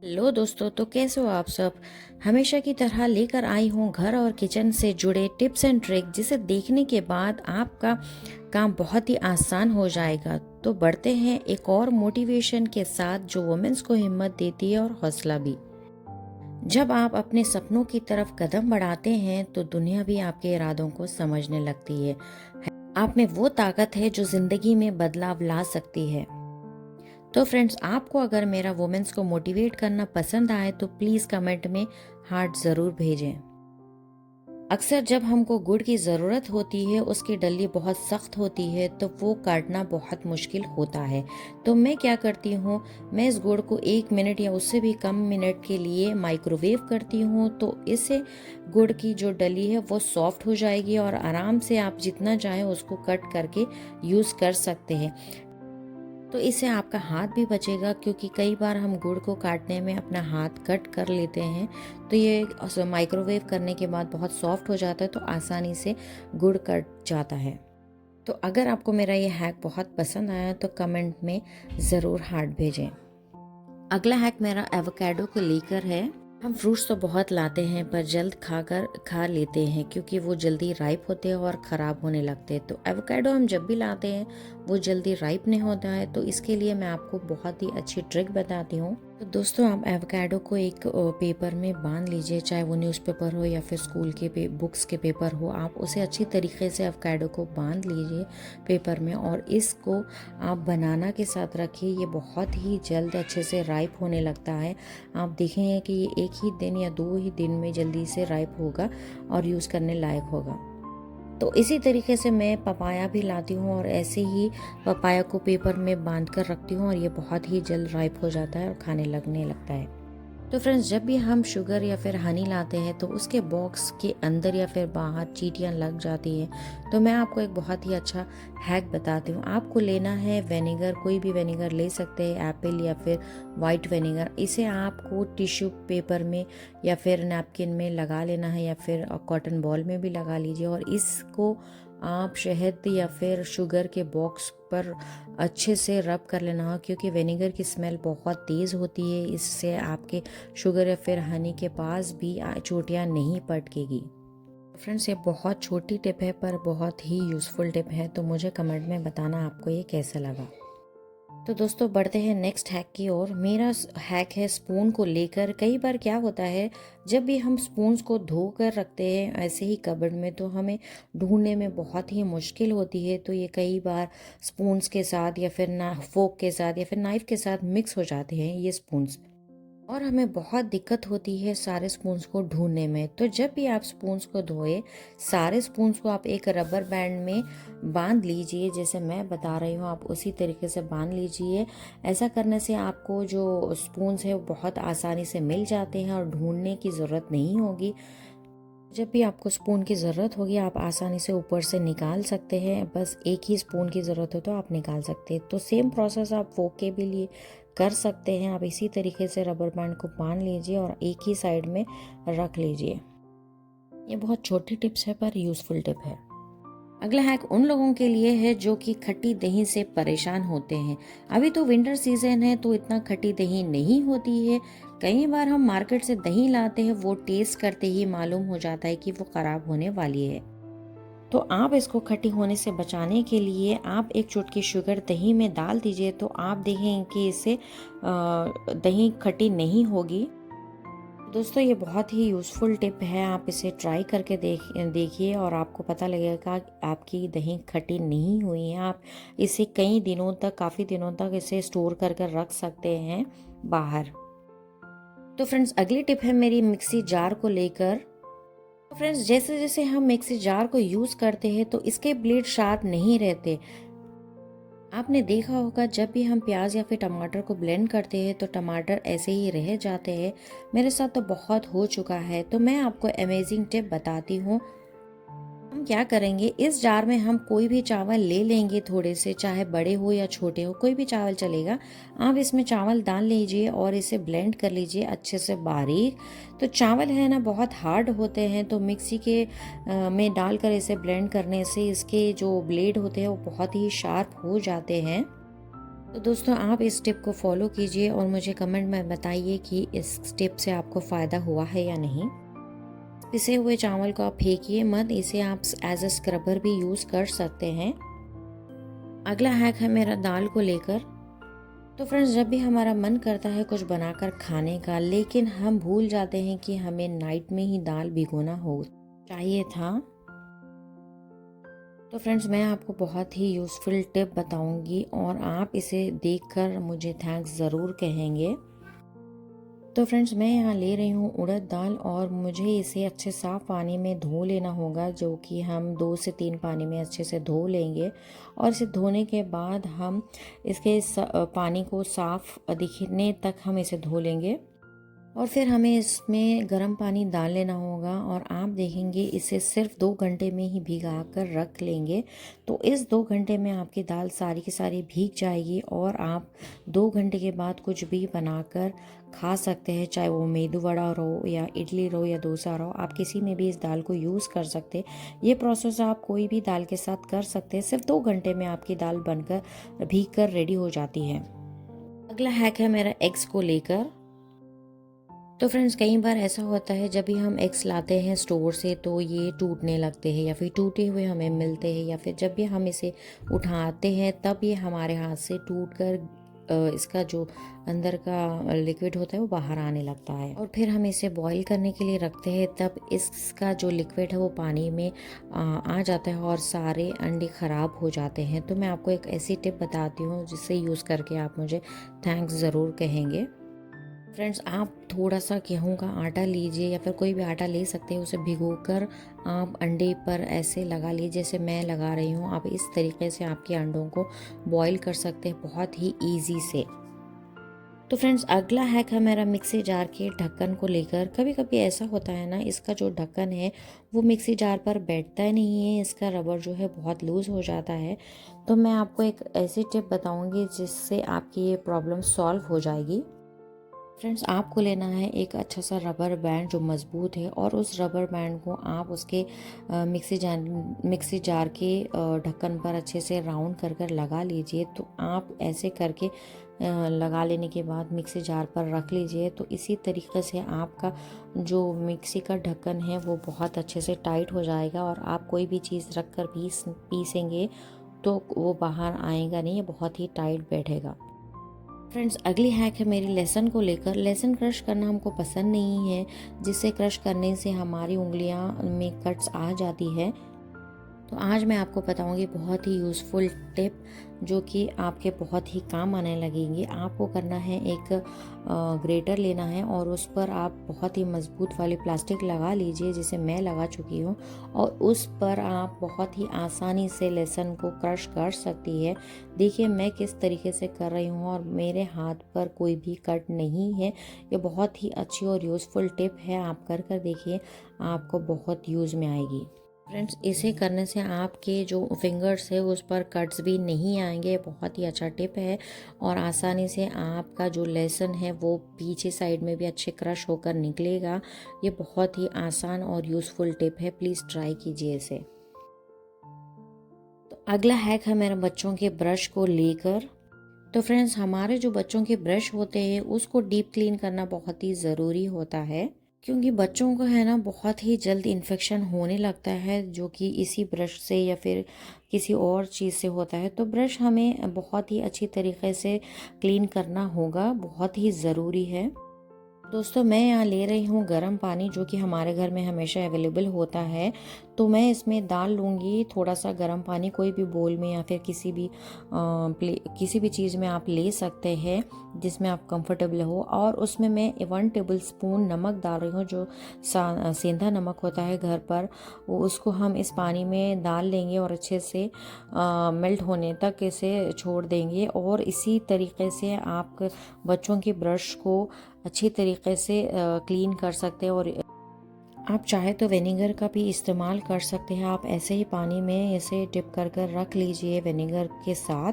Hello दोस्तों, तो कैसे हो आप सब। हमेशा की तरह लेकर आई हूँ घर और किचन से जुड़े टिप्स एंड ट्रिक, जिसे देखने के बाद आपका काम बहुत ही आसान हो जाएगा। तो बढ़ते हैं एक और मोटिवेशन के साथ, जो वुमेन्स को हिम्मत देती है और हौसला भी। जब आप अपने सपनों की तरफ कदम बढ़ाते हैं तो दुनिया भी आपके इरादों को समझने लगती है। आप में वो ताकत है जो जिंदगी में बदलाव ला सकती है। तो फ्रेंड्स, आपको अगर मेरा वुमेन्स को मोटिवेट करना पसंद आए तो प्लीज़ कमेंट में हार्ट ज़रूर भेजें। अक्सर जब हमको गुड़ की ज़रूरत होती है, उसकी डली बहुत सख्त होती है तो वो काटना बहुत मुश्किल होता है। तो मैं क्या करती हूँ, मैं इस गुड़ को 1 मिनट या उससे भी कम मिनट के लिए माइक्रोवेव करती हूँ। तो इससे गुड़ की जो डली है वो सॉफ्ट हो जाएगी और आराम से आप जितना चाहें उसको कट करके यूज़ कर सकते हैं। तो इससे आपका हाथ भी बचेगा, क्योंकि कई बार हम गुड़ को काटने में अपना हाथ कट कर लेते हैं। तो ये माइक्रोवेव करने के बाद बहुत सॉफ्ट हो जाता है, तो आसानी से गुड़ कट जाता है। तो अगर आपको मेरा ये हैक बहुत पसंद आया तो कमेंट में ज़रूर हार्ट भेजें। अगला हैक मेरा एवोकाडो को लेकर है। हम फ्रूट्स तो बहुत लाते हैं पर जल्द खा लेते हैं, क्योंकि वो जल्दी राइप होते हैं और ख़राब होने लगते हैं। तो एवोकाडो हम जब भी लाते हैं वो जल्दी राइप नहीं होता है। तो इसके लिए मैं आपको बहुत ही अच्छी ट्रिक बताती हूँ। तो दोस्तों, आप एवोकाडो को एक पेपर में बांध लीजिए, चाहे वो न्यूज़पेपर हो या फिर स्कूल के बुक्स के पेपर हो। आप उसे अच्छी तरीके से एवोकाडो को बांध लीजिए पेपर में, और इसको आप बनाना के साथ रखिए। ये बहुत ही जल्द अच्छे से राइप होने लगता है। आप देखेंगे कि ये 1 ही दिन या 2 ही दिन में जल्दी से राइप होगा और यूज़ करने लायक होगा। तो इसी तरीके से मैं पपाया भी लाती हूँ और ऐसे ही पपाया को पेपर में बांध कर रखती हूँ, और ये बहुत ही जल्द राइप हो जाता है और खाने लगने लगता है। तो फ्रेंड्स, जब भी हम शुगर या फिर हनी लाते हैं तो उसके बॉक्स के अंदर या फिर बाहर चींटियाँ लग जाती हैं। तो मैं आपको एक बहुत ही अच्छा हैक बताती हूँ। आपको लेना है विनेगर, कोई भी विनेगर ले सकते हैं, एप्पल या फिर वाइट विनेगर। इसे आपको टिश्यू पेपर में या फिर नैपकिन में लगा लेना है, या फिर कॉटन बॉल में भी लगा लीजिए। और इसको आप शहद या फिर शुगर के बॉक्स पर अच्छे से रब कर लेना हो, क्योंकि विनेगर की स्मेल बहुत तेज़ होती है। इससे आपके शुगर या फिर हनी के पास भी चोटियाँ नहीं पटकेगी। फ्रेंड्स, ये बहुत छोटी टिप है पर बहुत ही यूज़फुल टिप है। तो मुझे कमेंट में बताना आपको ये कैसा लगा। तो दोस्तों, बढ़ते हैं नेक्स्ट हैक की ओर। मेरा हैक है स्पून को लेकर। कई बार क्या होता है, जब भी हम स्पून्स को धो कर रखते हैं ऐसे ही कबर्ड में, तो हमें ढूंढने में बहुत ही मुश्किल होती है। तो ये कई बार स्पून्स के साथ या फिर ना फोक के साथ या फिर नाइफ के साथ मिक्स हो जाते हैं ये स्पून्स, और हमें बहुत दिक्कत होती है सारे स्पून्स को ढूंढने में। तो जब भी आप स्पून्स को धोए, सारे स्पून्स को आप एक रबर बैंड में बांध लीजिए। जैसे मैं बता रही हूँ, आप उसी तरीके से बांध लीजिए। ऐसा करने से आपको जो स्पून्स है वो बहुत आसानी से मिल जाते हैं और ढूंढने की ज़रूरत नहीं होगी। जब भी आपको स्पून की ज़रूरत होगी, आप आसानी से ऊपर से निकाल सकते हैं। बस एक ही स्पून की ज़रूरत हो तो आप निकाल सकते हैं। तो सेम प्रोसेस आप फोक के भी लिए कर सकते हैं। आप इसी तरीके से रबर बैंड को बांध लीजिए और एक ही साइड में रख लीजिए। ये बहुत छोटी टिप्स है पर यूज़फुल टिप है। अगला हैक उन लोगों के लिए है जो कि खट्टी दही से परेशान होते हैं। अभी तो विंटर सीजन है तो इतना खट्टी दही नहीं होती है। कई बार हम मार्केट से दही लाते हैं, वो टेस्ट करते ही मालूम हो जाता है कि वो खराब होने वाली है। तो आप इसको खट्टी होने से बचाने के लिए आप एक चुटकी शुगर दही में डाल दीजिए। तो आप देखेंगे कि इससे दही खट्टी नहीं होगी। दोस्तों, ये बहुत ही यूज़फुल टिप है। आप इसे ट्राई करके देखिए और आपको पता लगेगा कि आपकी दही खट्टी नहीं हुई है। आप इसे कई दिनों तक, काफ़ी दिनों तक इसे स्टोर करके रख सकते हैं बाहर। तो फ्रेंड्स, अगली टिप है मेरी मिक्सी जार को लेकर। तो फ्रेंड्स, जैसे जैसे हम मिक्सी जार को यूज़ करते हैं तो इसके ब्लेड शार्प नहीं रहते। आपने देखा होगा, जब भी हम प्याज या फिर टमाटर को ब्लेंड करते हैं तो टमाटर ऐसे ही रह जाते हैं। मेरे साथ तो बहुत हो चुका है। तो मैं आपको अमेजिंग टिप बताती हूँ। हम क्या करेंगे, इस जार में हम कोई भी चावल ले लेंगे, थोड़े से, चाहे बड़े हो या छोटे हो, कोई भी चावल चलेगा। आप इसमें चावल डाल लीजिए और इसे ब्लेंड कर लीजिए अच्छे से बारीक। तो चावल है ना बहुत हार्ड होते हैं, तो मिक्सी के में डालकर इसे ब्लेंड करने से इसके जो ब्लेड होते हैं वो बहुत ही शार्प हो जाते हैं। तो दोस्तों आप इस टिप को फॉलो कीजिए और मुझे कमेंट में बताइए कि इस टिप से आपको फ़ायदा हुआ है या नहीं। पिसे हुए चावल को आप फेंकिए मत, इसे आप एज अ स्क्रबर भी यूज़ कर सकते हैं। अगला हैक है मेरा दाल को लेकर। तो फ्रेंड्स जब भी हमारा मन करता है कुछ बनाकर खाने का, लेकिन हम भूल जाते हैं कि हमें नाइट में ही दाल भिगोना हो चाहिए था। तो फ्रेंड्स मैं आपको बहुत ही यूज़फुल टिप बताऊंगी और आप इसे देखकर मुझे थैंक्स ज़रूर कहेंगे। तो फ्रेंड्स मैं यहाँ ले रही हूँ उड़द दाल और मुझे इसे अच्छे साफ़ पानी में धो लेना होगा, जो कि हम 2 से 3 पानी में अच्छे से धो लेंगे। और इसे धोने के बाद हम इसके पानी को साफ़ दिखने तक हम इसे धो लेंगे और फिर हमें इसमें गर्म पानी डाल लेना होगा और आप देखेंगे इसे सिर्फ 2 घंटे में ही भिगा कर रख लेंगे। तो इस 2 घंटे में आपकी दाल सारी की सारी भीग जाएगी और आप 2 घंटे के बाद कुछ भी बनाकर खा सकते हैं, चाहे वो मेदू वड़ा रहो या इडली रहो या डोसा रहो, आप किसी में भी इस दाल को यूज़ कर सकते हैं। ये प्रोसेस आप कोई भी दाल के साथ कर सकते हैं, सिर्फ 2 घंटे में आपकी दाल बनकर भीग कर रेडी हो जाती है। अगला हैक है मेरा एग्स को लेकर। तो फ्रेंड्स कई बार ऐसा होता है जब भी हम एग्स लाते हैं स्टोर से तो ये टूटने लगते हैं या फिर टूटे हुए हमें मिलते हैं, या फिर जब भी हम इसे उठाते हैं तब ये हमारे हाथ से टूट कर इसका जो अंदर का लिक्विड होता है वो बाहर आने लगता है। और फिर हम इसे बॉईल करने के लिए रखते हैं, तब इसका जो लिक्विड है वो पानी में आ जाता है और सारे अंडे ख़राब हो जाते हैं। तो मैं आपको एक ऐसी टिप बताती हूँ जिससे यूज़ करके आप मुझे थैंक्स ज़रूर कहेंगे। फ्रेंड्स आप थोड़ा सा गेहूं का आटा लीजिए या फिर कोई भी आटा ले सकते हैं, उसे भिगोकर आप अंडे पर ऐसे लगा लीजिए जैसे मैं लगा रही हूँ। आप इस तरीके से आपके अंडों को बॉईल कर सकते हैं बहुत ही इजी से। तो फ्रेंड्स अगला हैक है मेरा मिक्सी जार के ढक्कन को लेकर। कभी कभी ऐसा होता है ना, इसका जो ढक्कन है वो मिक्सी जार पर बैठता नहीं है, इसका रबर जो है बहुत लूज़ हो जाता है। तो मैं आपको एक ऐसी टिप बताऊँगी जिससे आपकी ये प्रॉब्लम सॉल्व हो जाएगी। फ्रेंड्स आपको लेना है एक अच्छा सा रबर बैंड जो मज़बूत है और उस रबर बैंड को आप उसके मिक्सी जार के ढक्कन पर अच्छे से राउंड कर कर लगा लीजिए। तो आप ऐसे करके लगा लेने के बाद मिक्सी जार पर रख लीजिए। तो इसी तरीके से आपका जो मिक्सी का ढक्कन है वो बहुत अच्छे से टाइट हो जाएगा और आप कोई भी चीज़ रख कर पीसेंगे तो वो बाहर आएगा नहीं, ये बहुत ही टाइट बैठेगा। फ्रेंड्स अगली हैक है मेरी लहसुन को लेकर। लहसुन क्रश करना हमको पसंद नहीं है, जिससे क्रश करने से हमारी उंगलियां में कट्स आ जाती है। तो आज मैं आपको बताऊंगी बहुत ही यूज़फुल टिप जो कि आपके बहुत ही काम आने लगेंगी। आपको करना है एक ग्रेटर लेना है और उस पर आप बहुत ही मज़बूत वाली प्लास्टिक लगा लीजिए, जिसे मैं लगा चुकी हूँ, और उस पर आप बहुत ही आसानी से लहसुन को क्रश कर सकती है। देखिए मैं किस तरीके से कर रही हूँ और मेरे हाथ पर कोई भी कट नहीं है। ये बहुत ही अच्छी और यूज़फुल टिप है, आप कर कर देखिए, आपको बहुत यूज़ में आएगी। फ्रेंड्स इसे करने से आपके जो फिंगर्स है उस पर कट्स भी नहीं आएंगे। बहुत ही अच्छा टिप है और आसानी से आपका जो लहसुन है वो पीछे साइड में भी अच्छे क्रश होकर निकलेगा। ये बहुत ही आसान और यूज़फुल टिप है, प्लीज़ ट्राई कीजिए इसे। तो अगला हैक है मेरे बच्चों के ब्रश को लेकर। तो फ्रेंड्स हमारे जो बच्चों के ब्रश होते हैं उसको डीप क्लीन करना बहुत ही ज़रूरी होता है, क्योंकि बच्चों को है ना बहुत ही जल्द इन्फेक्शन होने लगता है, जो कि इसी ब्रश से या फिर किसी और चीज़ से होता है। तो ब्रश हमें बहुत ही अच्छी तरीके से क्लीन करना होगा, बहुत ही ज़रूरी है। दोस्तों मैं यहाँ ले रही हूँ गर्म पानी, जो कि हमारे घर में हमेशा अवेलेबल होता है। तो मैं इसमें डाल लूँगी थोड़ा सा गर्म पानी, कोई भी बोल में या फिर किसी भी चीज़ में आप ले सकते हैं जिसमें आप कंफर्टेबल हो। और उसमें मैं 1 टेबल स्पून नमक डाल रही हूँ, जो सेंधा नमक होता है घर पर, उसको हम इस पानी में डाल लेंगे और अच्छे से मेल्ट होने तक इसे छोड़ देंगे। और इसी तरीके से आप बच्चों के ब्रश को अच्छी तरीके से क्लीन कर सकते हैं। और आप चाहे तो विनेगर का भी इस्तेमाल कर सकते हैं। आप ऐसे ही पानी में इसे डिप कर कर रख लीजिए विनेगर के साथ,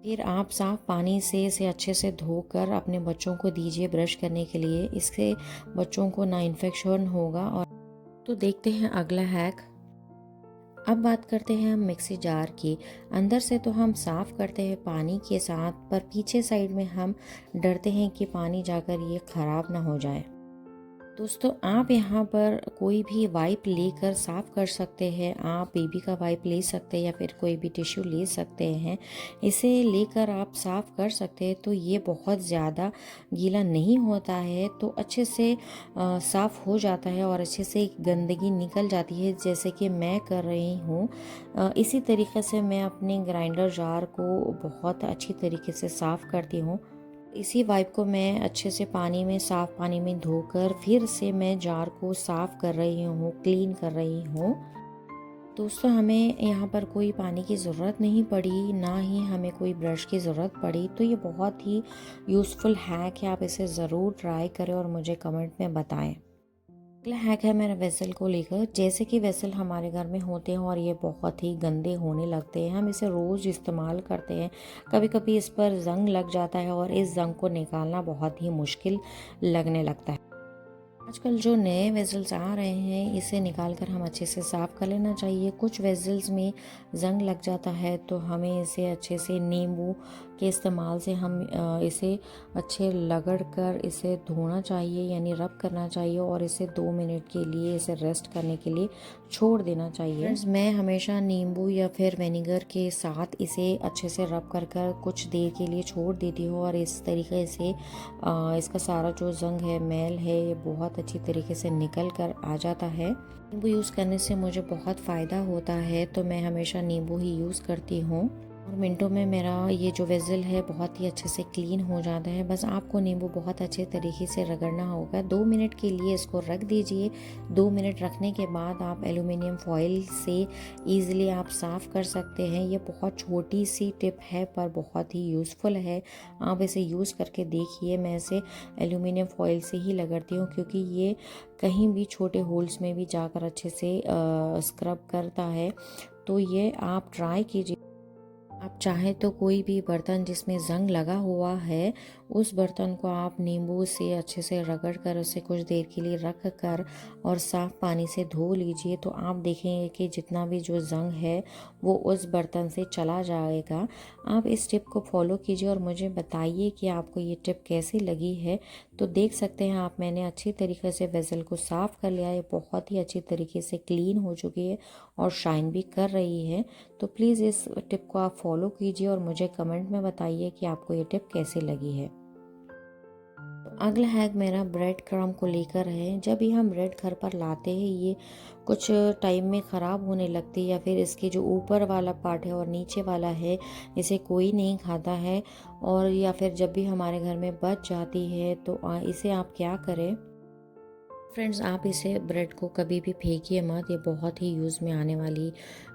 फिर आप साफ पानी से इसे अच्छे से धोकर अपने बच्चों को दीजिए ब्रश करने के लिए। इससे बच्चों को ना इन्फेक्शन होगा। और तो देखते हैं अगला हैक। अब बात करते हैं हम मिक्सी जार की। अंदर से तो हम साफ़ करते हैं पानी के साथ, पर पीछे साइड में हम डरते हैं कि पानी जाकर ये ख़राब ना हो जाए। दोस्तों, आप यहाँ पर कोई भी वाइप लेकर साफ़ कर सकते हैं। आप बेबी का वाइप ले सकते हैं या फिर कोई भी टिश्यू ले सकते हैं। इसे लेकर आप साफ़ कर सकते हैं, तो ये बहुत ज़्यादा गीला नहीं होता है, तो अच्छे से साफ़ हो जाता है और अच्छे से गंदगी निकल जाती है, जैसे कि मैं कर रही हूँ। इसी तरीके से मैं अपने ग्राइंडर जार को बहुत अच्छी तरीके से साफ़ करती हूँ। इसी वाइप को मैं अच्छे से पानी में, साफ़ पानी में धोकर फिर से मैं जार को साफ़ कर रही हूँ, क्लीन कर रही हूँ। दोस्तों, हमें यहाँ पर कोई पानी की ज़रूरत नहीं पड़ी, ना ही हमें कोई ब्रश की ज़रूरत पड़ी। तो ये बहुत ही यूज़फुल हैक है, आप इसे ज़रूर ट्राई करें और मुझे कमेंट में बताएं। अगला हैक है मेरा वेसल को लेकर। जैसे कि वेसल हमारे घर में होते हैं और ये बहुत ही गंदे होने लगते हैं, हम इसे रोज़ इस्तेमाल करते हैं। कभी कभी इस पर जंग लग जाता है और इस जंग को निकालना बहुत ही मुश्किल लगने लगता है। आजकल जो नए वेजल्स आ रहे हैं, इसे निकाल कर हम अच्छे से साफ़ कर लेना चाहिए। कुछ वेजल्स में जंग लग जाता है, तो हमें इसे अच्छे से नींबू के इस्तेमाल से हम इसे अच्छे रगड़ कर इसे धोना चाहिए, यानी रब करना चाहिए और इसे 2 मिनट के लिए इसे रेस्ट करने के लिए छोड़ देना चाहिए। फ्रेंड्स, मैं हमेशा नींबू या फिर विनेगर के साथ इसे अच्छे से रब कर कुछ देर के लिए छोड़ देती हूँ और इस तरीके से इसका सारा जो जंग है, मैल है, ये बहुत अच्छी तरीके से निकल कर आ जाता है। नींबू यूज़ करने से मुझे बहुत फ़ायदा होता है, तो मैं हमेशा नींबू ही यूज़ करती हूँ और मिनटों में मेरा ये जो वेज़ल है बहुत ही अच्छे से क्लीन हो जाता है। बस आपको नींबू बहुत अच्छे तरीके से रगड़ना होगा। 2 मिनट के लिए इसको रख दीजिए। 2 मिनट रखने के बाद आप एल्युमिनियम फॉइल से ईज़िली आप साफ़ कर सकते हैं। ये बहुत छोटी सी टिप है, पर बहुत ही यूज़फुल है। आप इसे यूज़ करके देखिए। मैं इसे एल्युमिनियम फॉइल से ही रगड़ती हूँ, क्योंकि ये कहीं भी छोटे होल्स में भी जाकर अच्छे से स्क्रब करता है। तो ये आप ट्राई कीजिए। आप चाहें तो कोई भी बर्तन जिसमें जंग लगा हुआ है, उस बर्तन को आप नींबू से अच्छे से रगड़ कर उसे कुछ देर के लिए रख कर और साफ़ पानी से धो लीजिए, तो आप देखेंगे कि जितना भी जो जंग है वो उस बर्तन से चला जाएगा। आप इस टिप को फॉलो कीजिए और मुझे बताइए कि आपको ये टिप कैसी लगी है। तो देख सकते हैं आप, मैंने अच्छी तरीके से वेसल को साफ़ कर लिया है। बहुत ही अच्छी तरीके से क्लीन हो चुकी है और शाइन भी कर रही है। तो प्लीज़ इस टिप को आप फॉलो कीजिए और मुझे कमेंट में बताइए कि आपको ये टिप कैसी लगी है। तो अगला हैक मेरा ब्रेड क्रम्ब को लेकर है। जब भी हम ब्रेड घर पर लाते हैं, ये कुछ टाइम में ख़राब होने लगती है, या फिर इसके जो ऊपर वाला पार्ट है और नीचे वाला है, इसे कोई नहीं खाता है, और या फिर जब भी हमारे घर में बच जाती है, तो इसे आप क्या करें फ्रेंड्स, आप इसे ब्रेड को कभी भी फेंकिए मत। ये बहुत ही यूज़ में आने वाली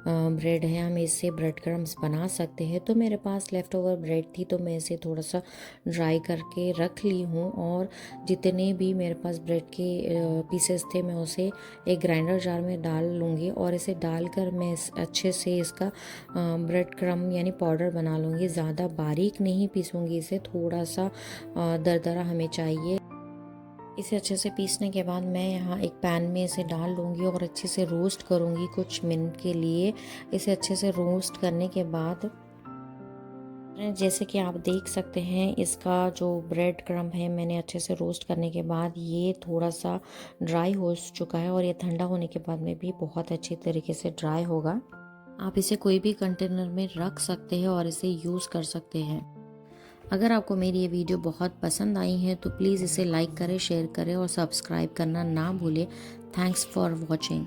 ब्रेड है। हम इससे ब्रेड क्रम्स बना सकते हैं। तो मेरे पास लेफ़्ट ओवर ब्रेड थी, तो मैं इसे थोड़ा सा ड्राई करके रख ली हूँ, और जितने भी मेरे पास ब्रेड के पीसेस थे, मैं उसे एक ग्राइंडर जार में डाल लूँगी और इसे डालकर मैं अच्छे से इसका ब्रेड क्रम्ब यानी पाउडर बना लूँगी। ज़्यादा बारीक नहीं पीसूँगी इसे, थोड़ा सा दरदरा हमें चाहिए। इसे अच्छे से पीसने के बाद मैं यहाँ एक पैन में इसे डाल लूँगी और अच्छे से रोस्ट करूँगी कुछ मिनट के लिए। इसे अच्छे से रोस्ट करने के बाद जैसे कि आप देख सकते हैं, इसका जो ब्रेड क्रम्ब है, मैंने अच्छे से रोस्ट करने के बाद ये थोड़ा सा ड्राई हो चुका है, और ये ठंडा होने के बाद में भी बहुत अच्छी तरीके से ड्राई होगा। आप इसे कोई भी कंटेनर में रख सकते हैं और इसे यूज़ कर सकते हैं। अगर आपको मेरी ये वीडियो बहुत पसंद आई है, तो प्लीज़ इसे लाइक करें, शेयर करें और सब्सक्राइब करना ना भूलें। Thanks for watching.